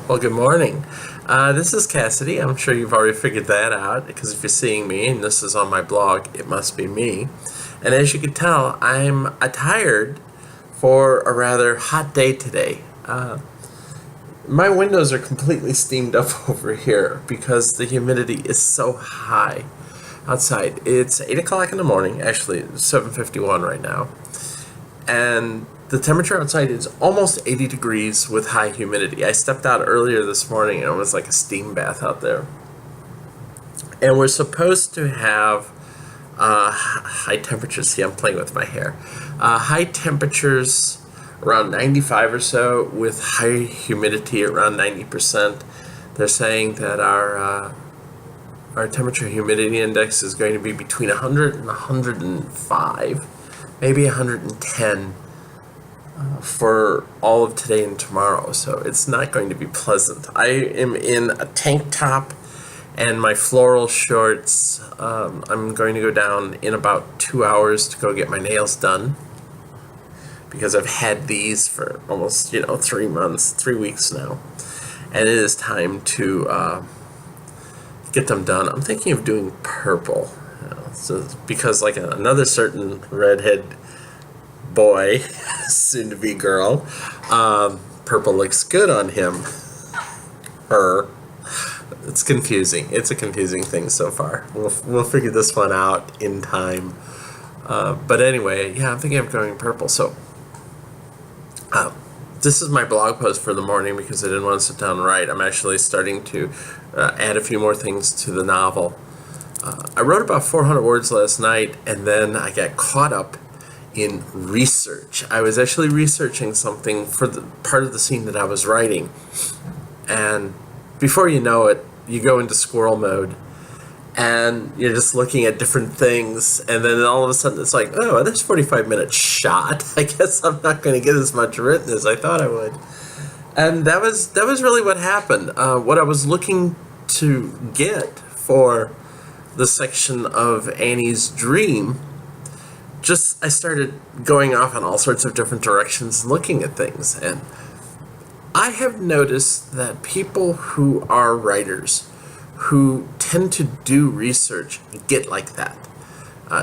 Well, good morning. This is Cassidy. I'm sure you've already figured that out because if you're seeing me and this is on my blog, it must be me. And as you can tell, I'm attired for a rather hot day today. My windows are completely steamed up over here because the humidity is so high outside. It's 8 o'clock in the morning, actually, it's 7:51 right now. And the temperature outside is almost 80 degrees with high humidity. I stepped out earlier this morning and it was like a steam bath out there. And we're supposed to have high temperatures. See, I'm playing with my hair. High temperatures around 95 or so with high humidity around 90%. They're saying that our temperature humidity index is going to be between 100 and 105, maybe 110 for all of today and tomorrow. So it's not going to be pleasant. I am in a tank top and my floral shorts. I'm going to go down in about 2 hours to go get my nails done because I've had these for almost 3 weeks now, and it is time to get them done. I'm thinking of doing purple, so because like another certain redhead boy, soon to be girl, purple looks good on him. Her. It's confusing. It's a confusing thing so far. We'll figure this one out in time. But anyway, yeah, I'm thinking of going purple. So this is my blog post for the morning because I didn't want to sit down and write. I'm actually starting to add a few more things to the novel. I wrote about 400 words last night, and then I got caught up in research. I was actually researching something for the part of the scene that I was writing. And before you know it, you go into squirrel mode and you're just looking at different things, and then all of a sudden it's like, oh, there's 45 minutes shot. I guess I'm not going to get as much written as I thought I would. And that was really what happened. What I was looking to get for the section of Annie's dream, I started going off in all sorts of different directions, looking at things. And I have noticed that people who are writers, who tend to do research, get like that.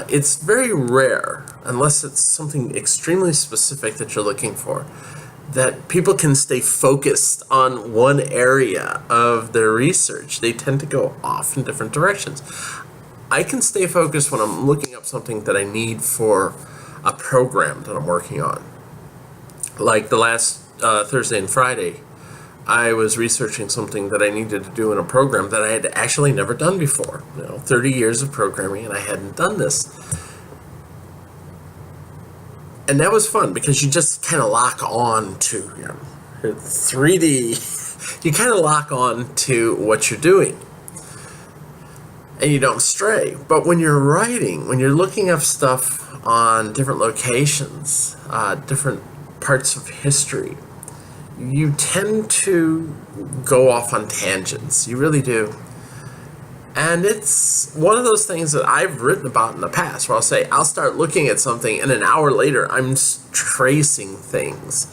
It's very rare, unless it's something extremely specific that you're looking for, that people can stay focused on one area of their research. They tend to go off in different directions. I can stay focused when I'm looking up something that I need for a program that I'm working on. Like the last Thursday and Friday, I was researching something that I needed to do in a program that I had actually never done before. 30 years of programming, and I hadn't done this. And that was fun because you just kind of lock on to 3D. You kind of lock on to what you're doing, and you don't stray. But when you're writing, when you're looking up stuff on different locations, different parts of history, you tend to go off on tangents. You really do. And it's one of those things that I've written about in the past where I'll start looking at something and an hour later I'm tracing things.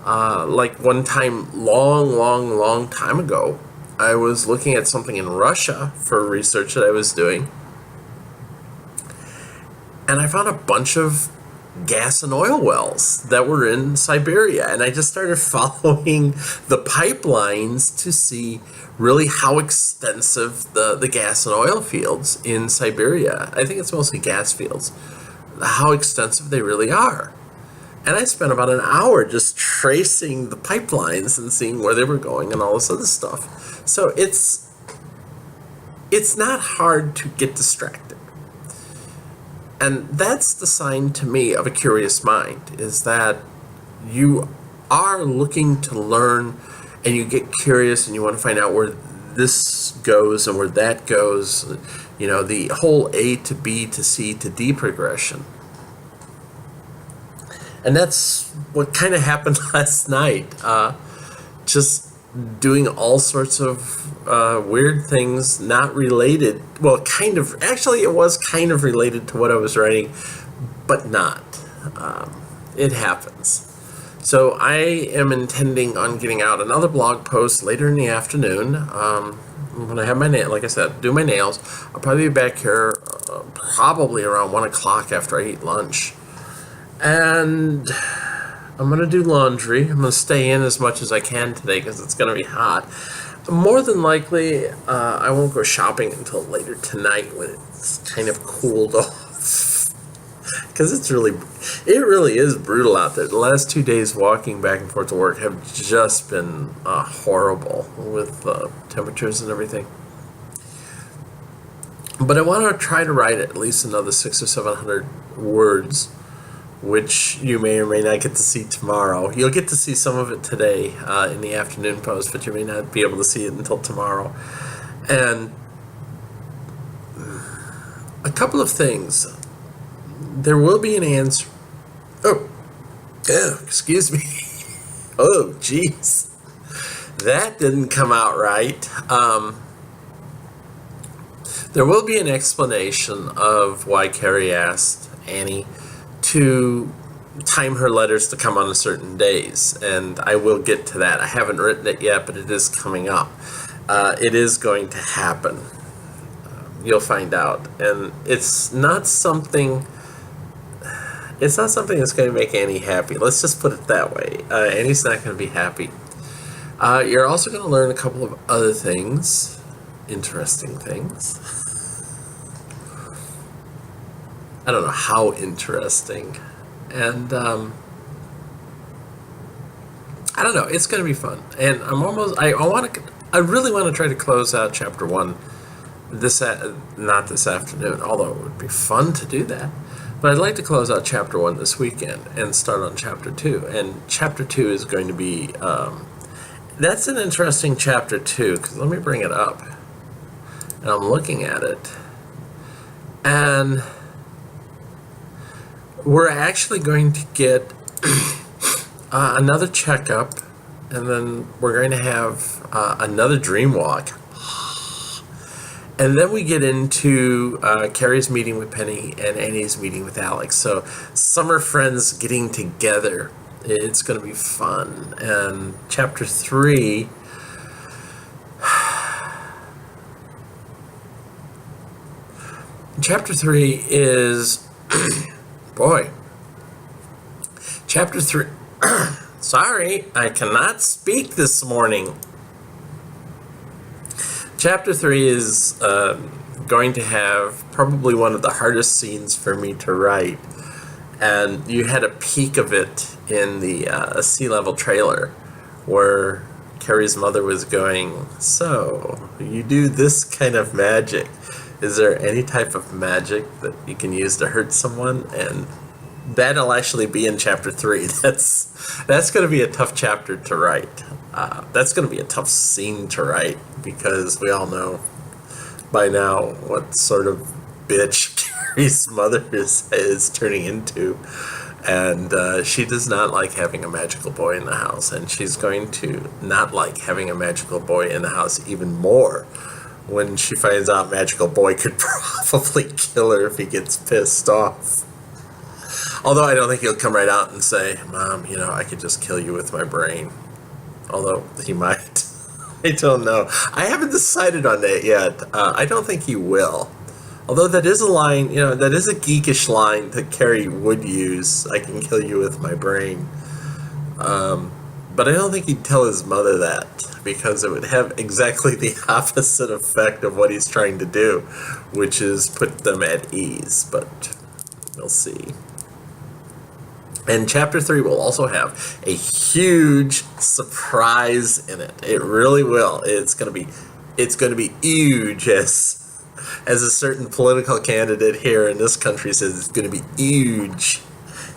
Like one time, long time ago, I was looking at something in Russia for research that I was doing, and I found a bunch of gas and oil wells that were in Siberia, and I just started following the pipelines to see really how extensive the gas and oil fields in Siberia, I think it's mostly gas fields, how extensive they really are. And I spent about an hour just tracing the pipelines and seeing where they were going and all this other stuff. So it's not hard to get distracted. And that's the sign to me of a curious mind, is that you are looking to learn and you get curious and you want to find out where this goes and where that goes, the whole A to B to C to D progression. And that's what kind of happened last night. Just doing all sorts of weird things, not related. Well, kind of. Actually, it was kind of related to what I was writing, but not. It happens. So I am intending on getting out another blog post later in the afternoon. When I have my nail, like I said, do my nails. I'll probably be back here probably around 1 o'clock after I eat lunch. And I'm going to do laundry. I'm going to stay in as much as I can today because it's going to be hot. More than likely, I won't go shopping until later tonight when it's kind of cooled off. Because it really is brutal out there. The last 2 days walking back and forth to work have just been horrible with temperatures and everything. But I want to try to write at least another 600 or 700 words, which you may or may not get to see tomorrow. You'll get to see some of it today in the afternoon post, but you may not be able to see it until tomorrow. And a couple of things. There will be an answer. Oh, excuse me. Oh, jeez. That didn't come out right. There will be an explanation of why Carrie asked Annie to time her letters to come on certain days, and I will get to that. I haven't written it yet, but it is coming up. It is going to happen. You'll find out. And it's not something that's going to make Annie happy. Let's just put it that way. Annie's not going to be happy. You're also going to learn a couple of other things, interesting things. I don't know how interesting. And I don't know. It's going to be fun. And I really want to try to close out chapter 1 not this afternoon, although it would be fun to do that. But I'd like to close out chapter 1 this weekend and start on chapter 2. And chapter 2 is going to be, that's an interesting chapter 2, because let me bring it up. And I'm looking at it. And we're actually going to get another checkup, and then we're going to have another dream walk. And then we get into Carrie's meeting with Penny and Annie's meeting with Alex. So summer friends getting together. It's going to be fun. And chapter 3... Chapter 3 is... boy. Chapter 3... Sorry, I cannot speak this morning. Chapter 3 is going to have probably one of the hardest scenes for me to write. And you had a peek of it in the Sea Level trailer, where Carrie's mother was going, "So, you do this kind of magic. Is there any type of magic that you can use to hurt someone?" And that'll actually be in chapter 3. That's going to be a tough chapter to write. That's going to be a tough scene to write, because we all know by now what sort of bitch Carrie's mother is turning into. And she does not like having a magical boy in the house, and she's going to not like having a magical boy in the house even more when she finds out magical boy could probably kill her if he gets pissed off. Although I don't think he'll come right out and say, "Mom, I could just kill you with my brain." Although he might. I don't know. I haven't decided on that yet. I don't think he will. Although that is a line, that is a geekish line that Carrie would use. "I can kill you with my brain." But I don't think he'd tell his mother that, because it would have exactly the opposite effect of what he's trying to do, which is put them at ease. But we'll see. And chapter 3 will also have a huge surprise in it. It really will. It's going to be huge, as a certain political candidate here in this country says. It's going to be huge.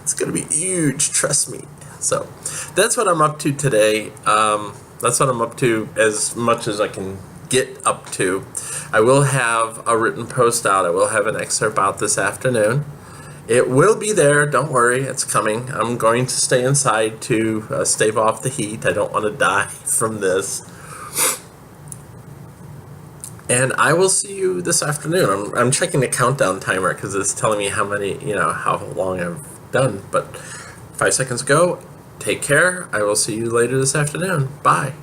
It's going to be huge. Trust me. So that's what I'm up to today. That's what I'm up to, as much as I can get up to. I will have a written post out. I will have an excerpt out this afternoon. It will be there. Don't worry. It's coming. I'm going to stay inside to stave off the heat. I don't want to die from this. And I will see you this afternoon. I'm checking the countdown timer because it's telling me how long I've done. But 5 seconds ago, Take care. I will see you later this afternoon. Bye.